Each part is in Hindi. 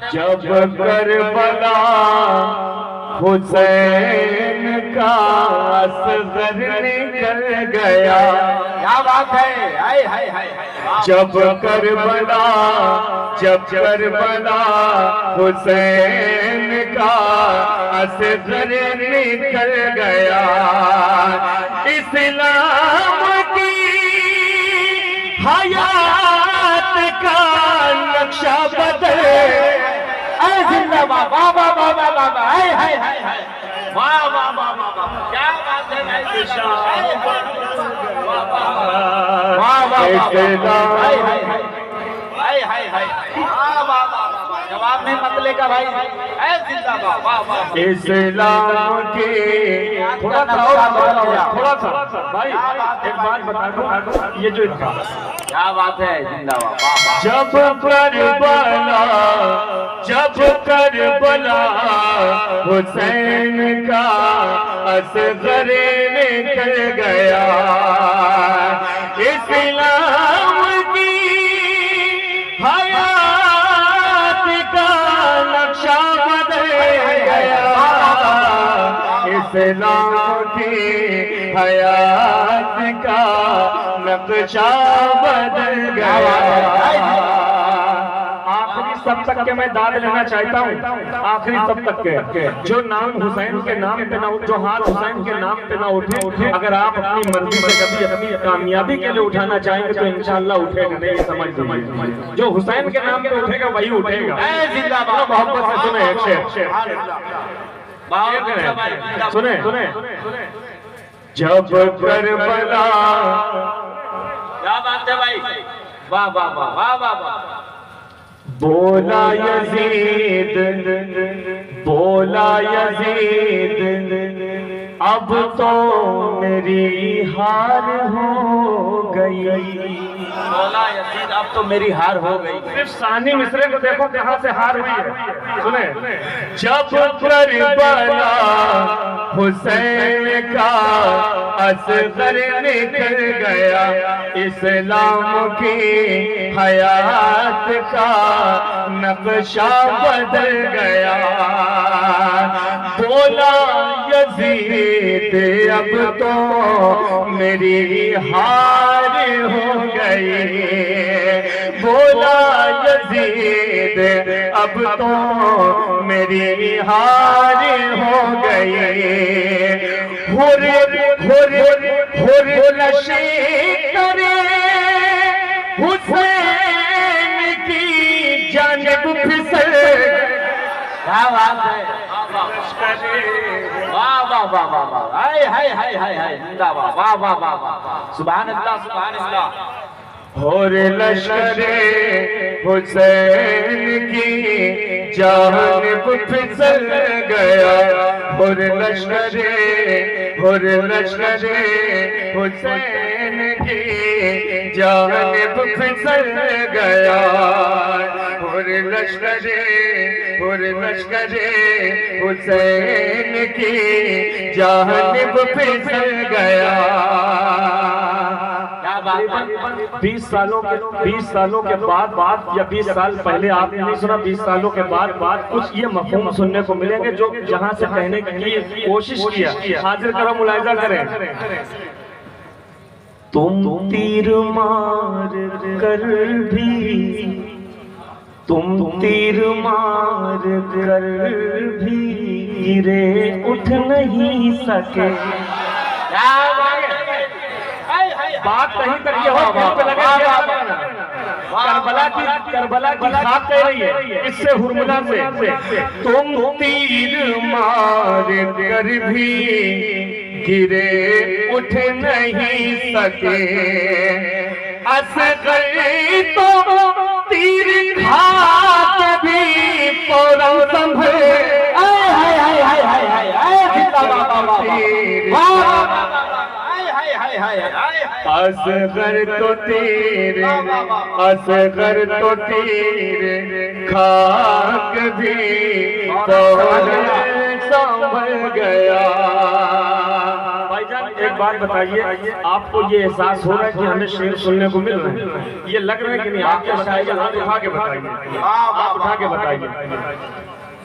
जब करबला हुसैन का असगर निकल गया। क्या बात है, हाय हाय हाय। जब करबला हुसैन का असगर निकल गया। इस्लाम की हयात का नक्शा बदल। जिंदाबाद, वाह वाह वाह वाह वाह, हाय हाय हाय हाय, वाह वाह वाह वाह वाह, क्या बात है भाई, वाह वाह वाह वाह, हाय हाय हाय हाय हाय हाय, वाह वाह वाह, जवाब नहीं मतले का भाई, ऐ जिंदाबाद, वाह वाह। इस्लाम के थोड़ा सा भाई एक बात बता दो, ये जो क्या बात है, जिंदाबाद, वाह वाह। जब करबला हुसैन का असगर निकल गया। इस्लाम की हयात का नक्शा बदल गया। इस्लाम की हयात का नक्शा बदल गया। आखिरी सब तक के मैं दाद लेना चाहता हूँ, आखिरी सब तक के जो नाम हुसैन के नाम पे ना, जो हाथ हुसैन के नाम पे ना उठे, अगर आप अपनी मर्जी से कभी अपनी कामयाबी के लिए उठाना चाहेंगे तो इंशाल्लाह उठेगा, नहीं समझ लीजिए। जो हुसैन के नाम पे उठेगा वही उठेगा। जिंदाबाद, मोहब्बत से सुने एक शेर, सुने सुने। जब करबला, क्या बात है भाई, वाह वाह वाह वाह वाह वाह। बोला यजीद अब तो मेरी हार हो गई। बोला यजीद अब तो मेरी हार हो गई। सिर्फ सानी मिसरे को देखो कहां से हार हुई है, सुने। जब करबला हुसैन का असगर निकल गया। इस्लाम की हयात का नक्शा बदल गया। बोला यजीद अब तो मेरी हार हो गई। बोला यजीद अब तो मेरी हार हो गई। हुर लश्कर हुसैन की जानिब फिसल। क्या बात है, वाह वाह वाह वाह वाह, हाय हाय हाय हाय हाय, जिंदाबाद, वाह वाह वाह वाह, सुभान अल्लाह सुभान अल्लाह। और लश्करे हुसैन की जानिब फिसल गया। और लश्करे हुसैन की जानिब फिसल गया। और लश्करे हुसैन की जानिब फिसल गया। 20 सालों के बाद या 20 साल पहले आपने नहीं सुना, 20 सालों के बाद कुछ ये मफहूम सुनने को मिलेंगे जो जहां से कहने की कोशिश किया। हाजिर करो, मुलाहिजा करें। तुम तीर मार कर भी गिरे उठ नहीं सके। बात कहीं तक ये हो, करबला की खाक कह रही है इससे हुरमुला से। तुम तीर मार कर भी गिरे उठ नहीं सके। असगर तो तीर खाक भी फौरन संभले। असगर तो तीर खाक भी फौरन संभल गया। भाईजान एक एक बात बताइए, आपको ये एहसास हो रहा है कि हमें शेर सुनने को मिल रहे हैं? ये लग रहा है कि नहीं? आपके शायरी हाथ उठा के बताइए, आप उठा के बताइए।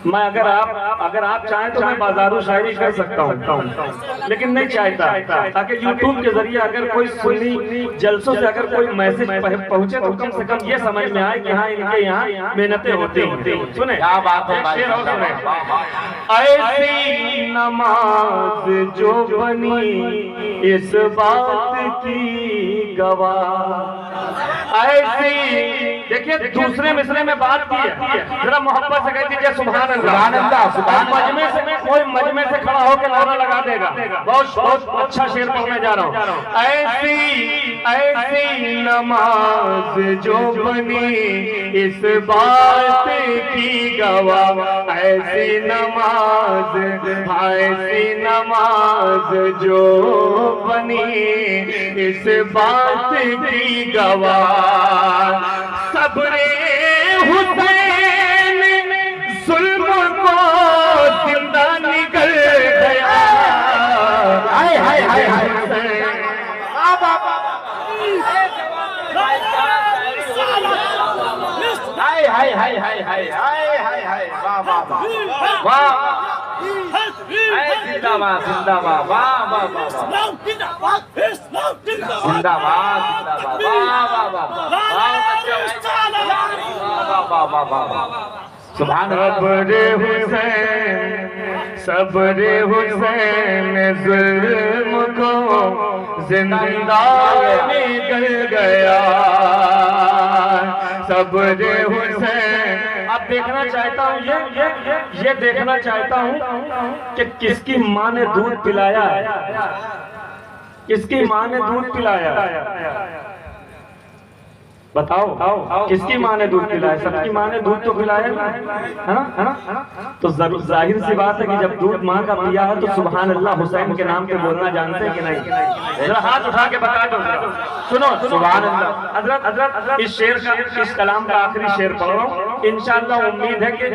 मैं अगर आप चाहें तो मैं बाजारू शायरी कर सकता हूँ, लेकिन नहीं चाहता, ताकि यूट्यूब के जरिए अगर कोई सुन्नी जलसों से अगर कोई मैसेज पहुंचे तो कम से कम ये समझ में आए कि हाँ, इनके यहाँ मेहनतें होती हैं। सुने, क्या बात है, शेर और सुने। ऐसी नमाज जो बनी इस बात की गवाह, ऐसी, देखिए दूसरे मिसरे में बात की है, जरा मोहब्बत से कह दीजिए सुभान अल्लाह। कोई मजमे से खड़ा होकर नारा लगा देगा। बहुत अच्छा शेर पढ़ने जा रहा हूँ। ऐसी नमाज जो बनी इस बात की गवाह, ऐसी नमाज जो बनी इस बात की गवाह, सब्रे हुसैन जुल्म को जिंदा निकल गया। हाय हाय हाय हाय हाय हाय हाय हाय हाय हाय हाय, वाह वाह वाह वाह, जिंदाबाद जिंदाबाद, वाह वाह वाह, जिंदाबाद जिंदाबाद, वाह वाह वाह वाह वाह, सुभान सब्रे हुसैन जुल्म को जिंदा निकल गया। सब्रे हुसैन, अब देखना चाहता हूँ ये देखना चाहता हूँ कि किसकी माँ ने दूध पिलाया है, किसकी माँ ने दूध पिलाया है, बताओ किसकी माँ ने दूध पिलाया? सबकी माँ ने दूध तो पिलाया है ना? तो जाहिर सी बात है कि जब दूध माँ का पिया है तो सुभान अल्लाह हुसैन के नाम पे बोलना जानते हैं कि नहीं? जरा हाथ उठा के बता दो, सुनो सुभान अल्लाह। हजरत इस शेर का, इस कलाम का आखिरी शेर पढ़ रहा हूँ, इंशाअल्लाह उम्मीद है कि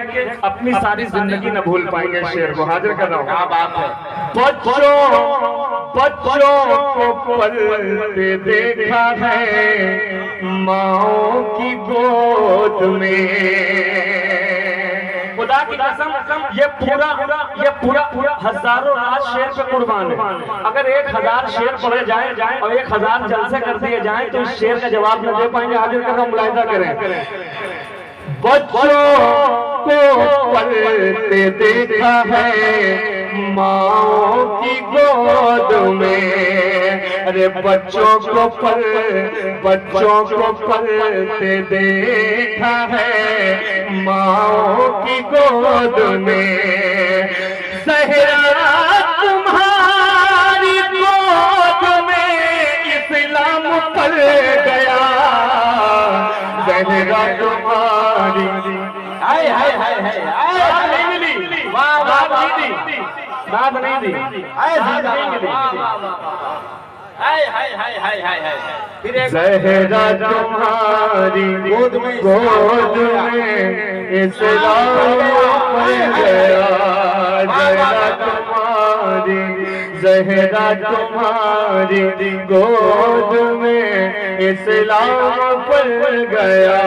अपनी सारी जिंदगी न भूल पाएंगे। इस शेर को हाजिर कर रहा हूँ। क्या बात है। बच्चों को पलते देखा है माओ की गोद में, खुदा की कसम, ये पूरा हजारों रात शेर पे कुर्बान है। अगर 1000 शेर पढ़े जाए और 1000 जलसे कर दिए जाए तो इस शेर का जवाब न दे पाएंगे। हाजिर कर, मुलाहिजा करें। बच्चों को पलते देखा है माओ की गोद में, अरे बच्चों को पलते देखा है माओ की गोद में। सहरा तुम्हारी गोद में इस्लाम पल गया, सहरा तुम्हारी, हाय हाय हाय हाय, नहीं मिली, वाह वाह, दाद नहीं दी, ज़हरा तुम्हारी गोद में इस्लाम पल गया। ज़हरा तुम्हारी गोद में इस्लाम पल गया।